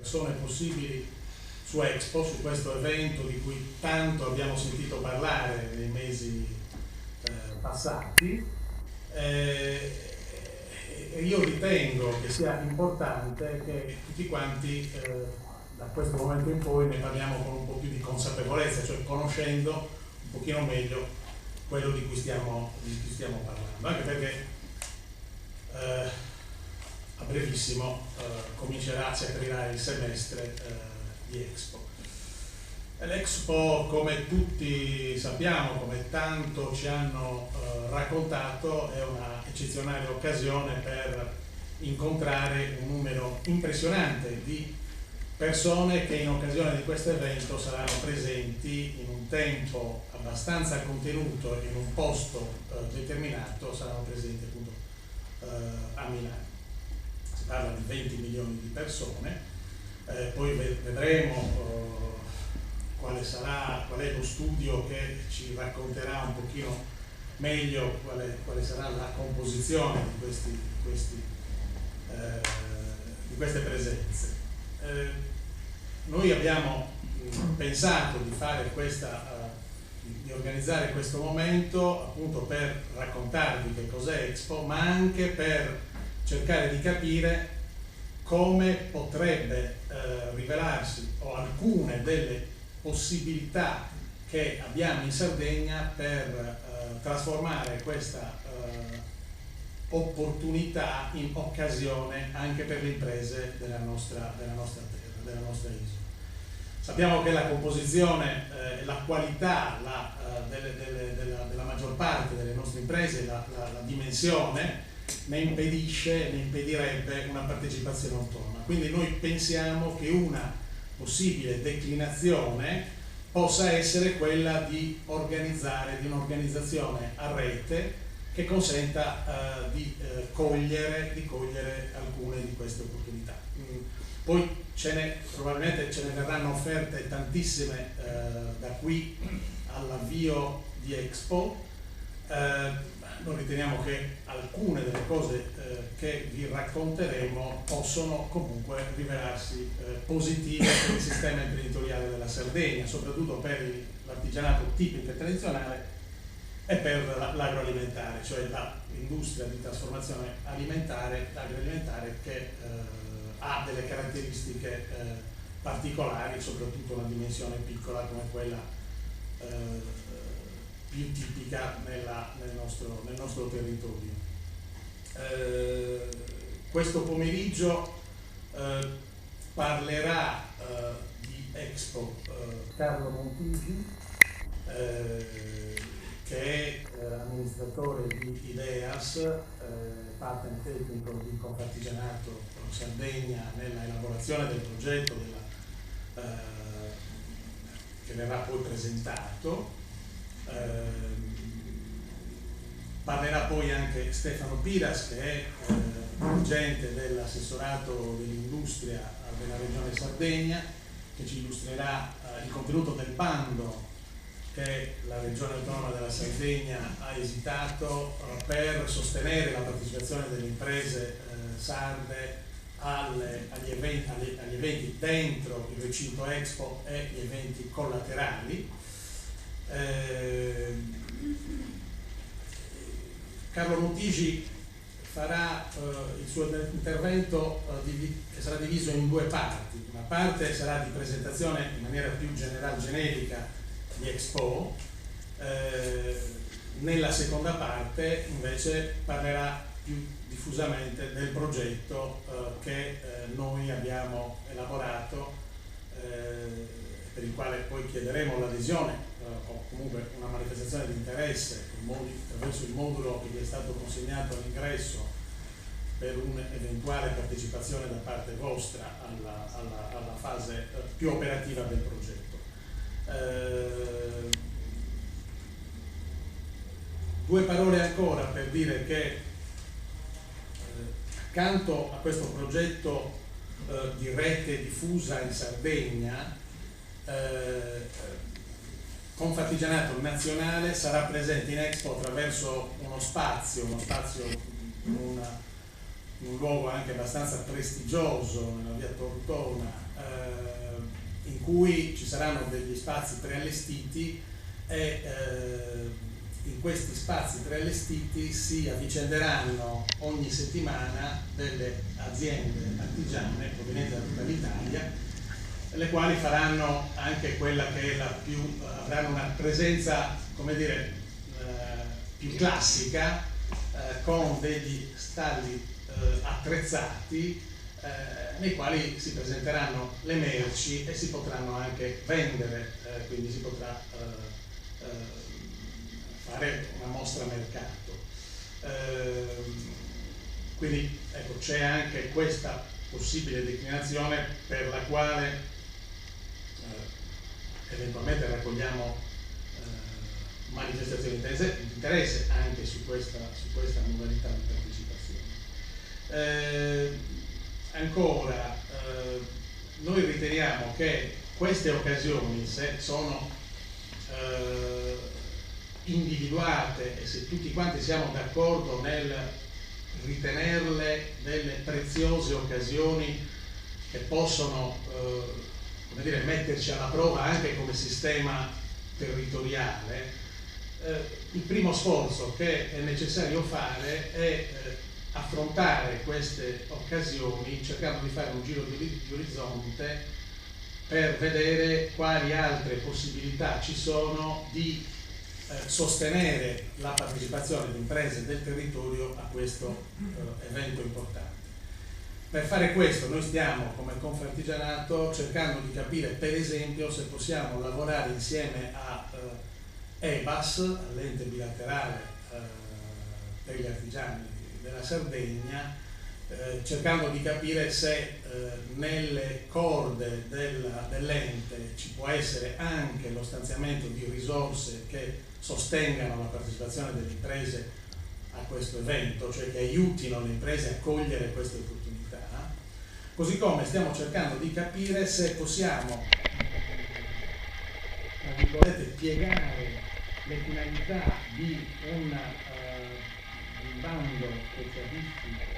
persone possibili su Expo, su questo evento di cui tanto abbiamo sentito parlare nei mesi passati. Io ritengo che sia importante che tutti quanti da questo momento in poi ne parliamo con un po' più di consapevolezza, cioè conoscendo un pochino meglio quello di cui stiamo parlando, anche perché a brevissimo si aprirà il semestre di Expo. L'Expo, come tutti sappiamo, come tanto ci hanno raccontato, è una eccezionale occasione per incontrare un numero impressionante di persone che in occasione di questo evento saranno presenti in un tempo abbastanza contenuto e in un posto determinato, saranno presenti appunto a Milano. Si parla di 20 milioni di persone, poi vedremo qual è lo studio che ci racconterà un pochino meglio quale sarà la composizione di queste presenze. Noi abbiamo pensato di fare di organizzare questo momento appunto per raccontarvi che cos'è Expo, ma anche per cercare di capire come potrebbe rivelarsi o alcune delle possibilità che abbiamo in Sardegna per trasformare questa opportunità in occasione anche per le imprese della nostra terra, della nostra isola. Sappiamo che la composizione, la qualità della maggior parte delle nostre imprese, la dimensione ne impedirebbe una partecipazione autonoma. Quindi noi pensiamo che una possibile declinazione possa essere quella di un'organizzazione a rete che consenta di cogliere alcune di queste opportunità. Poi probabilmente ce ne verranno offerte tantissime da qui all'avvio di Expo. Noi riteniamo che alcune delle cose che vi racconteremo possono comunque rivelarsi positive per il sistema imprenditoriale della Sardegna, soprattutto per l'artigianato tipico e tradizionale e per l'agroalimentare, cioè l'industria di trasformazione agroalimentare che ha delle caratteristiche particolari, soprattutto una dimensione piccola come quella più tipica nel nostro territorio. Questo pomeriggio parlerà di Expo Carlo Montigi, che è amministratore di Ideas, partner tecnico di Confartigianato Sardegna nella elaborazione del progetto che verrà poi presentato. Parlerà poi anche Stefano Piras, che è dirigente dell'assessorato dell'industria della Regione Sardegna, che ci illustrerà il contenuto del bando che la Regione Autonoma della Sardegna ha esitato per sostenere la partecipazione delle imprese sarde agli eventi dentro il recinto Expo e gli eventi collaterali. Carlo Montigi farà il suo intervento che sarà diviso in due parti. Una parte sarà di presentazione in maniera più generica di Expo, nella seconda parte invece parlerà più diffusamente del progetto che noi abbiamo elaborato, per il quale poi chiederemo l'adesione o comunque una manifestazione di interesse attraverso il modulo che vi è stato consegnato all'ingresso per un'eventuale partecipazione da parte vostra alla fase più operativa del progetto. Due parole ancora per dire che accanto a questo progetto di rete diffusa in Sardegna, Confartigianato Nazionale sarà presente in Expo attraverso uno spazio in un luogo anche abbastanza prestigioso nella via Tortona, cui ci saranno degli spazi preallestiti e in questi spazi preallestiti si avvicenderanno ogni settimana delle aziende artigiane provenienti da tutta l'Italia, le quali faranno anche quella che è la più, avranno una presenza, come dire, più classica, con degli stalli attrezzati nei quali si presenteranno le merci e si potranno anche vendere, quindi si potrà fare una mostra mercato. Quindi ecco, c'è anche questa possibile declinazione per la quale eventualmente raccogliamo manifestazioni di interesse anche su questa modalità di partecipazione. Ancora, noi riteniamo che queste occasioni, se sono individuate e se tutti quanti siamo d'accordo nel ritenerle delle preziose occasioni che possono come dire, metterci alla prova anche come sistema territoriale, il primo sforzo che è necessario fare è affrontare queste occasioni cercando di fare un giro di orizzonte per vedere quali altre possibilità ci sono di sostenere la partecipazione di imprese del territorio a questo evento importante. Per fare questo noi stiamo come Confartigianato cercando di capire per esempio se possiamo lavorare insieme a EBAS, all'ente bilaterale per gli artigiani della Sardegna, cercando di capire se nelle corde dell'ente ci può essere anche lo stanziamento di risorse che sostengano la partecipazione delle imprese a questo evento, cioè che aiutino le imprese a cogliere queste opportunità, così come stiamo cercando di capire se possiamo, tra virgolette, piegare le finalità di un bando specialistico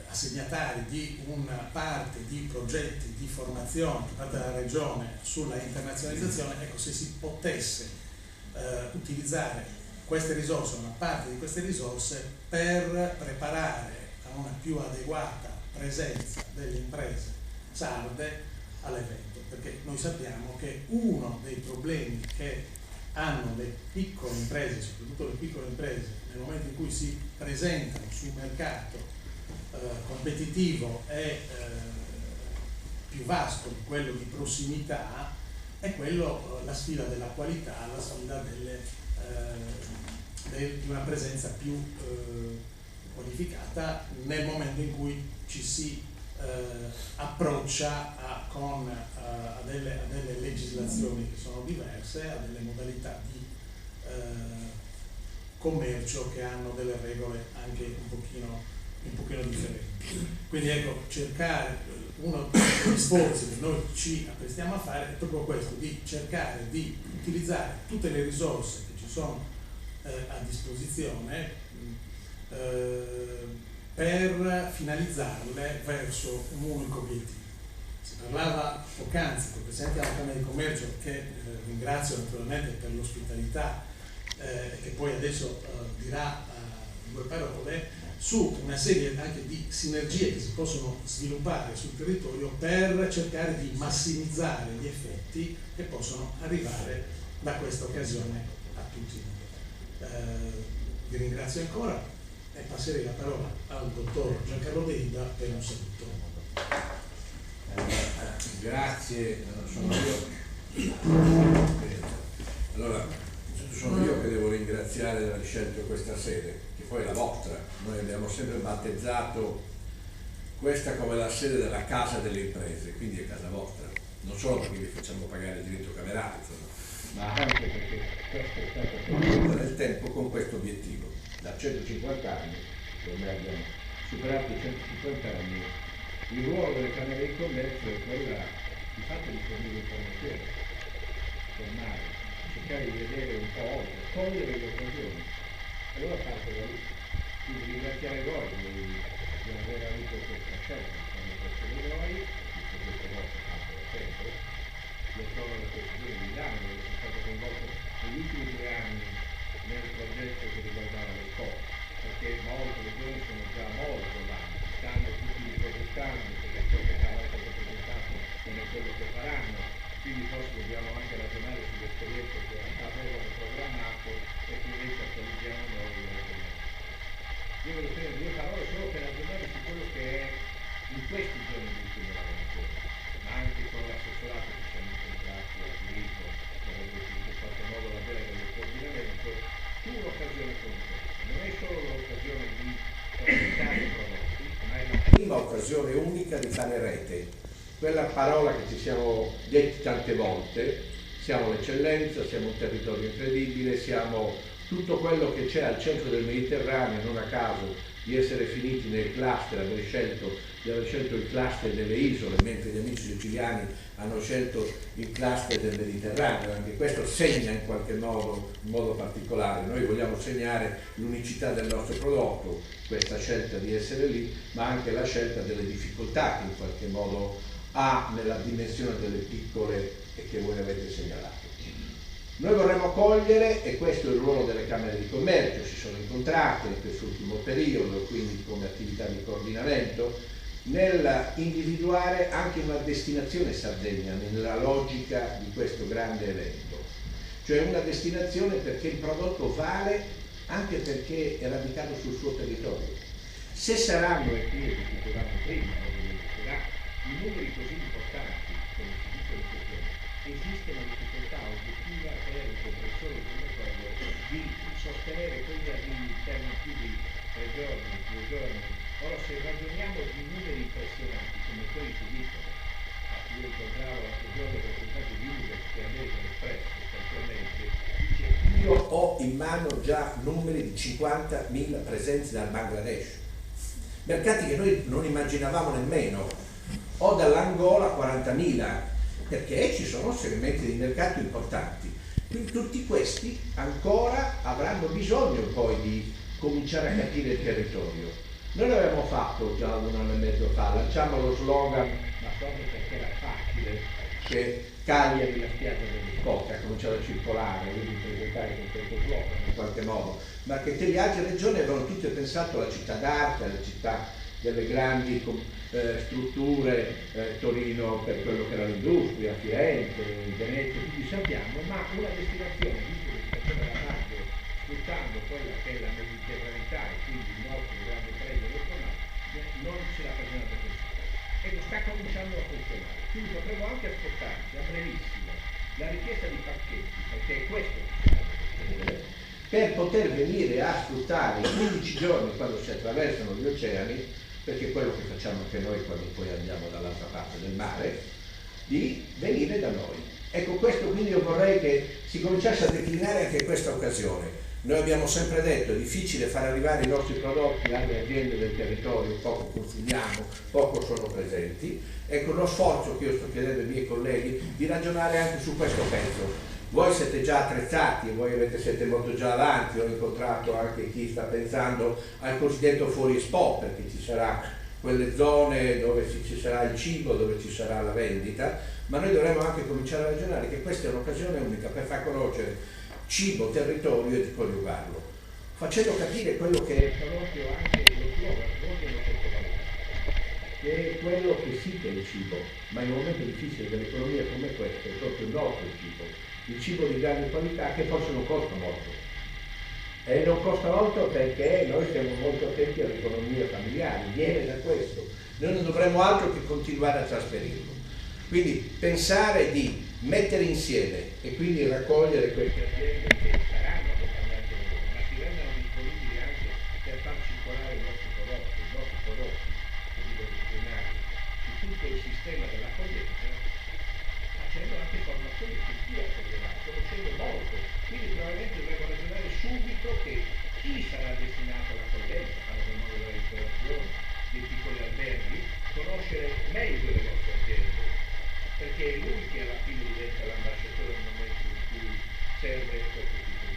assegnatari di una parte di progetti di formazione da parte della Regione sulla internazionalizzazione, ecco, se si potesse utilizzare queste risorse, una parte di queste risorse, per preparare a una più adeguata presenza delle imprese sarde all'evento, perché noi sappiamo che uno dei problemi che hanno le piccole imprese, soprattutto le piccole imprese, nel momento in cui si presentano sul mercato competitivo e più vasto di quello di prossimità, è quello, la sfida della qualità, la sfida di una presenza più qualificata nel momento in cui ci si approccia a delle legislazioni che sono diverse, a delle modalità di commercio che hanno delle regole anche un pochino differenti. Quindi ecco, cercare, uno degli sforzi che noi ci apprestiamo a fare è proprio questo, di cercare di utilizzare tutte le risorse che ci sono a disposizione per finalizzarle verso un unico obiettivo. Si parlava poc'anzi con il Presidente della Camera di Commercio, che ringrazio naturalmente per l'ospitalità e che poi adesso dirà due parole, su una serie anche di sinergie che si possono sviluppare sul territorio per cercare di massimizzare gli effetti che possono arrivare da questa occasione a tutti. Vi ringrazio ancora e passerei la parola al dottor Giancarlo Deida per un saluto. Grazie, sono io. Allora, sono io che devo ringraziare di aver scelto questa sede, che poi è la vostra. Noi abbiamo sempre battezzato questa come la sede della casa delle imprese, quindi è casa vostra, non solo perché vi facciamo pagare il diritto camerale, insomma, ma anche perché questa è stata costruita nel tempo con questo obiettivo. Da 150 anni, ormai abbiamo superato i 150 anni, il ruolo delle camere di commercio è quella di fatto di fornire informazioni, formare, cercare di vedere un po' oltre, cogliere le occasioni. Allora parte da lì. Quindi ringraziare voi, di aver avuto questa scelta, come per noi, tutto questo voto fatto da sempre. Io sono nella Consiglio di Milano, dove sono stato coinvolto negli ultimi 2 anni nel progetto che riguardava le scuole, perché molte regioni sono già molto avanti, stanno tutti riprogettando, perché ciò che sarà stato presentato non è quello che faranno, quindi forse dobbiamo anche ragionare sulle esperienze che avevano programmato e che invece attualizziamo noi. Io voglio spendere 2 parole solo per ragionare su quello che è in questi giorni l'ultimo lavoratore, ma anche con l'assessorato che siamo incontrati a Zurigo, che avrebbe in qualche modo la delega del coordinamento, su un'occasione come questa. Non è solo l'occasione di presentare i prodotti, ma è la prima occasione unica di fare rete. Quella parola che ci siamo detti tante volte, siamo l'eccellenza, siamo un territorio incredibile, siamo tutto quello che c'è al centro del Mediterraneo, non a caso di essere finiti nel cluster, di aver scelto il cluster delle isole, mentre gli amici siciliani hanno scelto il cluster del Mediterraneo. Anche questo segna in qualche modo, in modo particolare. Noi vogliamo segnare l'unicità del nostro prodotto, questa scelta di essere lì, ma anche la scelta delle difficoltà che in qualche modo ha nella dimensione delle piccole e che voi avete segnalato. Noi vorremmo cogliere, e questo è il ruolo delle Camere di Commercio, si sono incontrate in quest'ultimo periodo, quindi come attività di coordinamento, nel individuare anche una destinazione Sardegna nella logica di questo grande evento. Cioè una destinazione perché il prodotto vale anche perché è radicato sul suo territorio. Se saranno, e qui discuteranno prima, i numeri così importanti, come si dice in questione, esiste una difficoltà oggettiva per un compressore come quello di sostenere quegli arrivi in termini più di 3 giorni, 2 giorni. Ora, se ragioniamo di numeri impressionanti come quelli che dicono, io ricordavo l'altro giorno il rappresentante di Uber che American Express sostanzialmente dice: io ho in mano già numeri di 50.000 presenze dal Bangladesh, mercati che noi non immaginavamo nemmeno, o dall'Angola 40.000, perché ci sono segmenti di mercato importanti. Quindi tutti questi ancora avranno bisogno poi di cominciare a capire il territorio. Noi l'abbiamo fatto già 1 anno e mezzo fa, lanciamo lo slogan, ma proprio perché era facile, che Cagliari la spiaggia delle Scocche, ha cominciato a circolare, io mi presentare con questo slogan in qualche modo, ma che le altre regioni avevano tutte pensato alla città d'arte, alle città delle grandi strutture, Torino per quello che era l'industria, Firenze, Venezia, tutti sappiamo, ma una destinazione, visto che si faceva la radio, sfruttando quella che è la mediterraneità e quindi il nostro grande pregio non ce l'ha facendo pensare. Ecco, sta cominciando a funzionare, quindi potremmo anche aspettarci a brevissimo la richiesta di pacchetti, perché è questo per poter venire a sfruttare i 15 giorni quando si attraversano gli oceani, perché è quello che facciamo anche noi quando poi andiamo dall'altra parte del mare, di venire da noi. Ecco, questo quindi io vorrei che si cominciasse a declinare anche questa occasione. Noi abbiamo sempre detto, è difficile far arrivare i nostri prodotti alle aziende del territorio, poco consumiamo, poco sono presenti. Ecco lo sforzo che io sto chiedendo ai miei colleghi di ragionare anche su questo pezzo. Voi siete già attrezzati, siete molto già avanti, ho incontrato anche chi sta pensando al cosiddetto fuori Expo, perché ci sarà quelle zone dove ci sarà il cibo, dove ci sarà la vendita, ma noi dovremmo anche cominciare a ragionare che questa è un'occasione unica per far conoscere cibo, territorio e di coniugarlo, facendo capire quello che è proprio anche lo slogan che è quello che sì che è il cibo, ma in un momento difficile dell'economia come questo è proprio il nostro cibo. Il cibo di grande qualità che forse non costa molto. E non costa molto perché noi stiamo molto attenti all'economia familiare, viene da questo. Noi non dovremmo altro che continuare a trasferirlo. Quindi pensare di mettere insieme e quindi raccogliere queste aziende che saranno accompagnate da noi, ma si rendano disponibili anche per far circolare i nostri prodotti, che dicono disciplinari, su tutto il sistema dell'accoglienza, facendo anche formazione e cultura conoscendo molto, quindi probabilmente dovremmo ragionare subito che chi sarà destinato all'accoglienza, parlo del mondo della ristorazione, dei piccoli alberghi, conoscere meglio le nostre aziende, perché è lui che alla fine diventa l'ambasciatore nel momento in cui serve questo tipo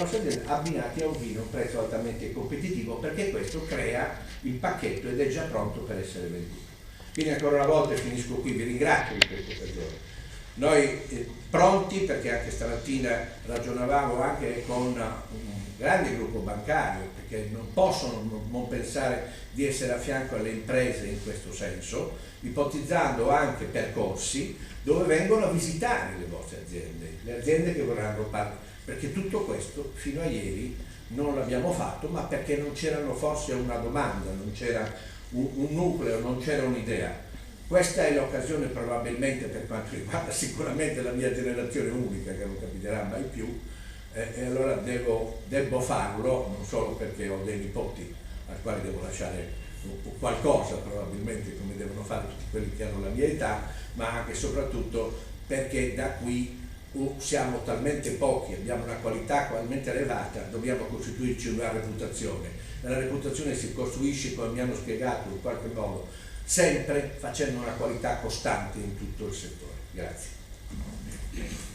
nostre aziende abbinati a un vino a un prezzo altamente competitivo, perché questo crea il pacchetto ed è già pronto per essere venduto. Quindi ancora una volta finisco qui, vi ringrazio di questa occasione. Noi pronti, perché anche stamattina ragionavamo anche con un grande gruppo bancario, perché non possono non pensare di essere a fianco alle imprese in questo senso, ipotizzando anche percorsi dove vengono a visitare le vostre aziende, le aziende che vorranno parlare, perché tutto questo fino a ieri non l'abbiamo fatto, ma perché non c'erano forse una domanda, non c'era un nucleo, non c'era un'idea. Questa è l'occasione probabilmente, per quanto riguarda sicuramente la mia generazione unica, che non capiterà mai più, e allora devo farlo, non solo perché ho dei nipoti ai quali devo lasciare qualcosa, probabilmente come devono fare tutti quelli che hanno la mia età, ma anche e soprattutto perché da qui siamo talmente pochi, abbiamo una qualità talmente elevata, dobbiamo costituirci una reputazione. E la reputazione si costruisce, come mi hanno spiegato in qualche modo, sempre facendo una qualità costante in tutto il settore. Grazie.